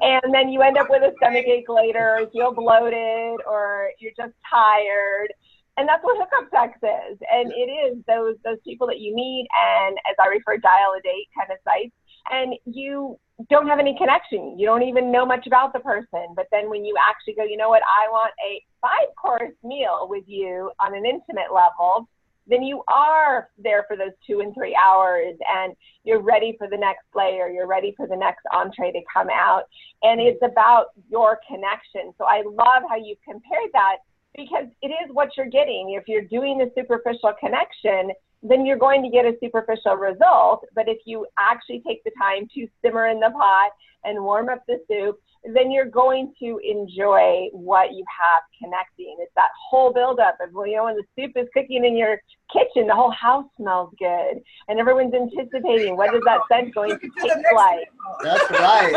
And then you end up with a stomachache later, or feel bloated, or you're just tired. And that's what hookup sex is. And it is those people that you meet, and as I refer, dial a date kind of sites, and you don't have any connection. You don't even know much about the person. But then when you actually go, you know what, I want a 5-course meal with you on an intimate level, then you are there for those 2 and 3 hours, and you're ready for the next layer. You're ready for the next entree to come out. And it's about your connection. So I love how you compared that, because it is what you're getting. If you're doing the superficial connection, then you're going to get a superficial result. But if you actually take the time to simmer in the pot and warm up the soup, then you're going to enjoy what you have connecting. It's that whole buildup of, when the soup is cooking in your kitchen, the whole house smells good, and everyone's anticipating, what is that scent going to taste like? That's right.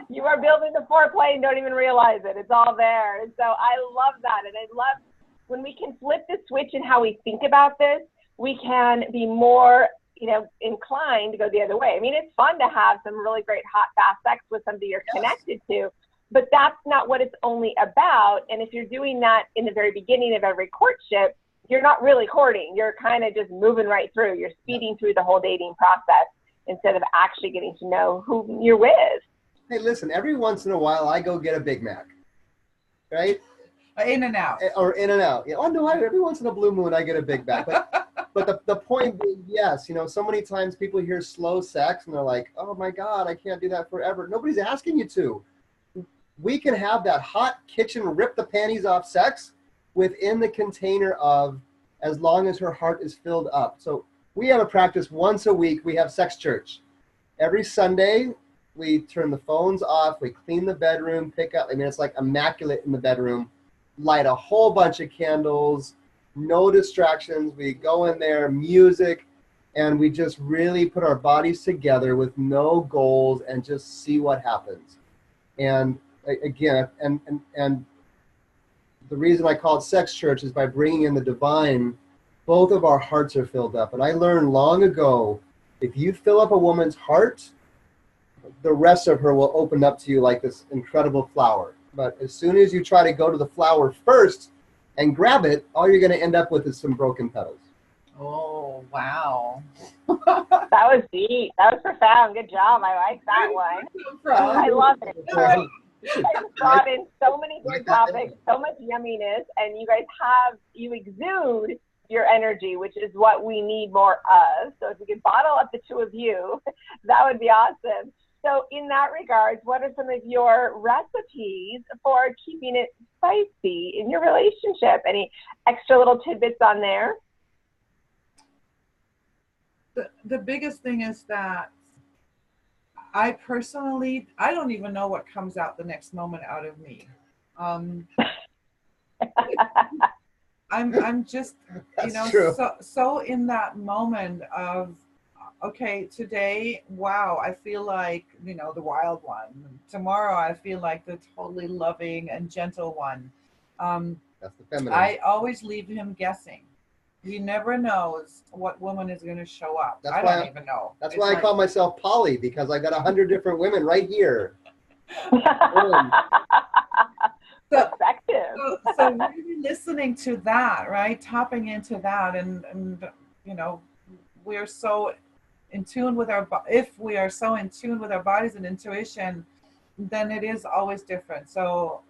You are building the foreplay and don't even realize it. It's all there. And so I love that. And I love when we can flip the switch in how we think about this, we can be more, inclined to go the other way. I mean, it's fun to have some really great hot, fast sex with somebody you're connected to, but that's not what it's only about. And if you're doing that in the very beginning of every courtship, you're not really courting. You're kind of just moving right through. You're speeding through the whole dating process instead of actually getting to know who you're with. Hey, listen, every once in a while I go get a Big Mac, right? In and out. Or in and out. Yeah. Oh no, every once in a blue moon I get a big back. But the point being, yes, you know, so many times people hear slow sex and they're like, oh my God, I can't do that forever. Nobody's asking you to. We can have that hot kitchen, rip the panties off sex within the container of as long as her heart is filled up. So we have a practice once a week. We have sex church. Every Sunday, we turn the phones off. We clean the bedroom, pick up. I mean, it's like immaculate in the bedroom. Light a whole bunch of candles, no distractions. We go in there, music, and we just really put our bodies together with no goals and just see what happens. And again, and the reason I call it sex church is by bringing in the divine, both of our hearts are filled up. And I learned long ago, if you fill up a woman's heart, the rest of her will open up to you like this incredible flower. But as soon as you try to go to the flower first and grab it, all you're going to end up with is some broken petals. Oh, wow. That was deep. That was profound. Good job. I like that one. I love it. You guys brought in so many good topics, so much yumminess, and you exude your energy, which is what we need more of. So if we could bottle up the two of you, that would be awesome. So in that regard, what are some of your recipes for keeping it spicy in your relationship? Any extra little tidbits on there? The biggest thing is that I personally, I don't even know what comes out the next moment out of me. I'm just, you know, so in that moment of, okay, today, wow, I feel like, you know, the wild one. Tomorrow, I feel like the totally loving and gentle one. That's the feminine. I always leave him guessing. He never knows what woman is going to show up. I don't even know. That's why I call myself Polly, because I got 100 different women right here. So really listening to that, right? Tapping into that, and you know, we're so in tune with if we are so in tune with our bodies and intuition, then it is always different. So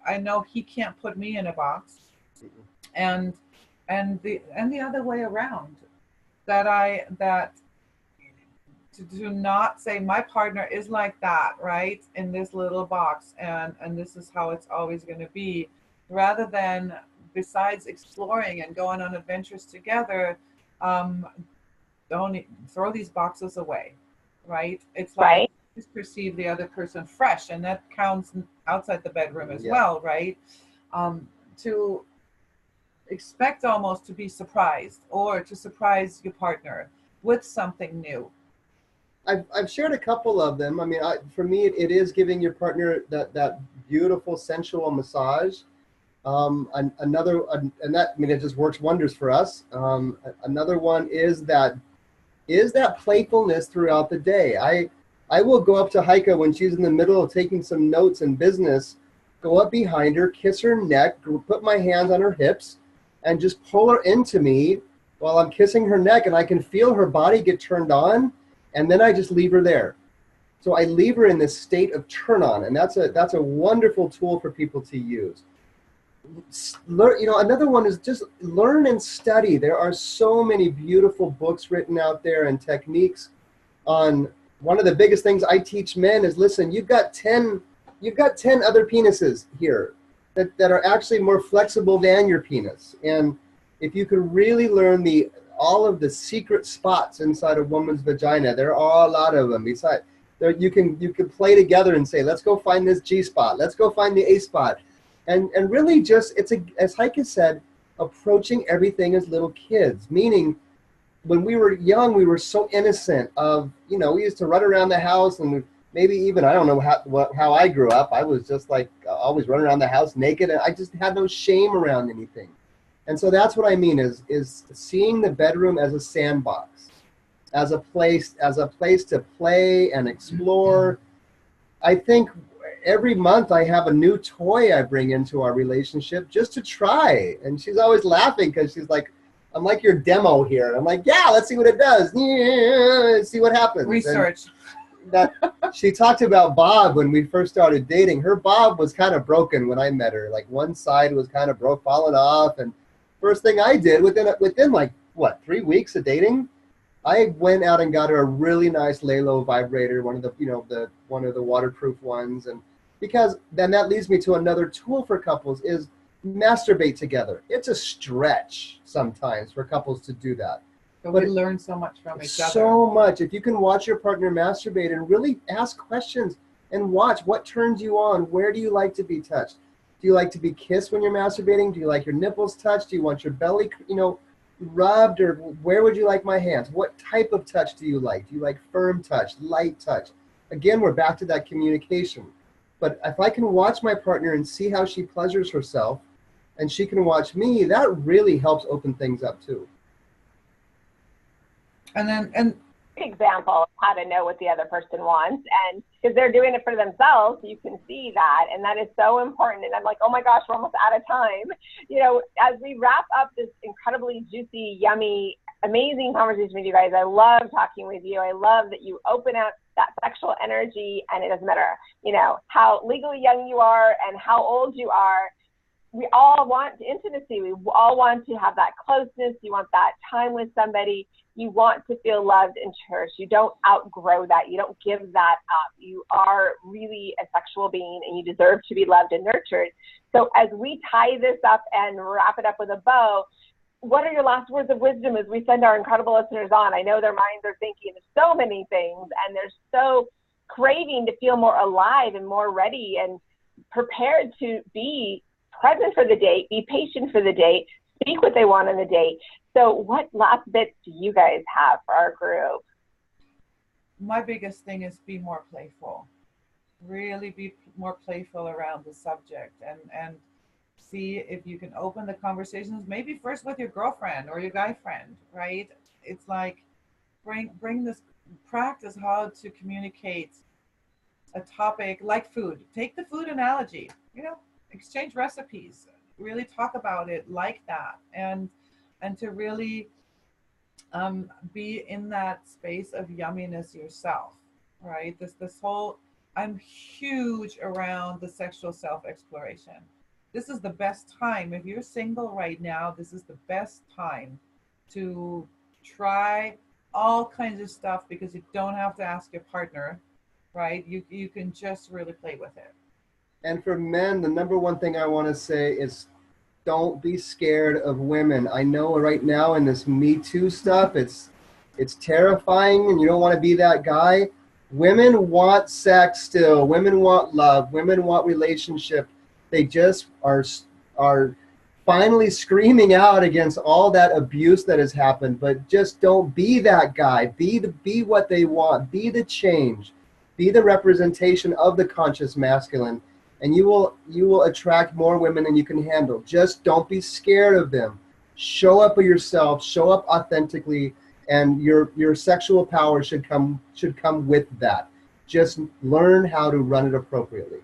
I know he can't put me in a box, and the other way around, that to do not say my partner is like that, right, in this little box, and this is how it's always going to be, rather than, besides exploring and going on adventures together, don't throw these boxes away, right? It's like just perceive the other person fresh, and that counts outside the bedroom as well, right? To expect almost to be surprised, or to surprise your partner with something new. I've shared a couple of them. I mean, for me, it is giving your partner that beautiful sensual massage. Another, and that, I mean, it just works wonders for us. Another one is that playfulness throughout the day. I will go up to Heike when she's in the middle of taking some notes in business, go up behind her, kiss her neck, put my hands on her hips, and just pull her into me while I'm kissing her neck, and I can feel her body get turned on, and then I just leave her there. So I leave her in this state of turn on, and that's a wonderful tool for people to use. You know, another one is just learn and study. There are so many beautiful books written out there and techniques on. One of the biggest things I teach men is, listen, you've got 10 other penises here that are actually more flexible than your penis. And if you could really learn all of the secret spots inside a woman's vagina, there are a lot of them. Besides, you can play together and say, let's go find this G spot, let's go find the A spot. And really just, as Heike said, approaching everything as little kids, meaning when we were young, we were so innocent of, you know, we used to run around the house, and maybe even, I don't know how I grew up. I was just like always running around the house naked, and I just had no shame around anything. And so that's what I mean is seeing the bedroom as a sandbox, as a place to play and explore. I think every month I have a new toy I bring into our relationship just to try. And she's always laughing because she's like, I'm like your demo here. I'm like, yeah, let's see what it does. Yeah, see what happens. Research. And she talked about Bob when we first started dating. Her Bob was kind of broken when I met her. Like one side was kind of broke, falling off. And first thing I did within like, what, 3 weeks of dating, I went out and got her a really nice Lalo vibrator, one of the waterproof ones. And because then that leads me to another tool for couples is masturbate together. It's a stretch sometimes for couples to do that. But we learn so much from each other. So much. If you can watch your partner masturbate and really ask questions and watch what turns you on, where do you like to be touched? Do you like to be kissed when you're masturbating? Do you like your nipples touched? Do you want your belly, rubbed? Or where would you like my hands? What type of touch do you like? Do you like firm touch, light touch? Again, we're back to that communication. But if I can watch my partner and see how she pleasures herself, and she can watch me, that really helps open things up too. And example of how to know what the other person wants, and because they're doing it for themselves, you can see that, and that is so important. And I'm like, oh my gosh, we're almost out of time. As we wrap up this incredibly juicy, yummy, amazing conversation with you guys, I love talking with you. I love that you open up that sexual energy, and it doesn't matter, how legally young you are and how old you are. We all want intimacy. We all want to have that closeness. You want that time with somebody. You want to feel loved and cherished. You don't outgrow that. You don't give that up. You are really a sexual being, and you deserve to be loved and nurtured. So as we tie this up and wrap it up with a bow, what are your last words of wisdom as we send our incredible listeners on? I know their minds are thinking of so many things, and they're so craving to feel more alive and more ready and prepared to be present for the date, be patient for the date, speak what they want on the date. So what last bits do you guys have for our group? My biggest thing is be more playful. Really be more playful around the subject, and see if you can open the conversations, maybe first with your girlfriend or your guy friend, right? It's like bring this, practice how to communicate a topic like food. Take the food analogy, exchange recipes, really talk about it like that, and to really be in that space of yumminess yourself, right? This whole, I'm huge around the sexual self-exploration. This is the best time. If you're single right now, this is the best time to try all kinds of stuff, because you don't have to ask your partner, right? You can just really play with it. And for men, the number one thing I want to say is don't be scared of women. I know right now in this Me Too stuff, it's terrifying, and you don't want to be that guy. Women want sex still. Women want love. Women want relationship. They just are finally screaming out against all that abuse that has happened. But just don't be that guy. Be what they want. Be the change. Be the representation of the conscious masculine. And you will attract more women than you can handle. Just don't be scared of them. Show up for yourself. Show up authentically, and your sexual power should come with that. Just learn how to run it appropriately.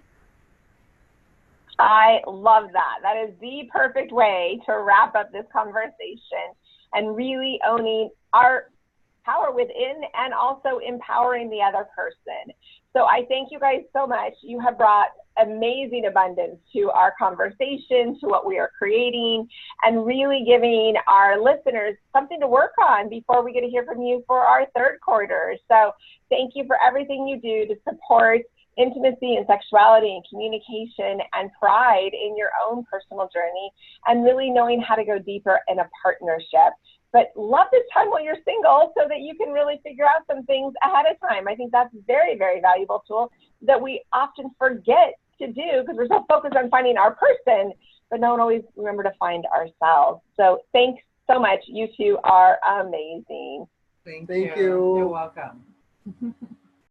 I love that. That is the perfect way to wrap up this conversation, and really owning our power within and also empowering the other person. So I thank you guys so much. You have brought amazing abundance to our conversation, to what we are creating, and really giving our listeners something to work on before we get to hear from you for our third quarter. So thank you for everything you do to support intimacy and sexuality and communication and pride in your own personal journey, and really knowing how to go deeper in a partnership. But love this time while you're single, so that you can really figure out some things ahead of time. I think that's a very, very valuable tool that we often forget to do because we're so focused on finding our person, but don't always remember to find ourselves. So thanks so much. You two are amazing. Thank you. You're welcome.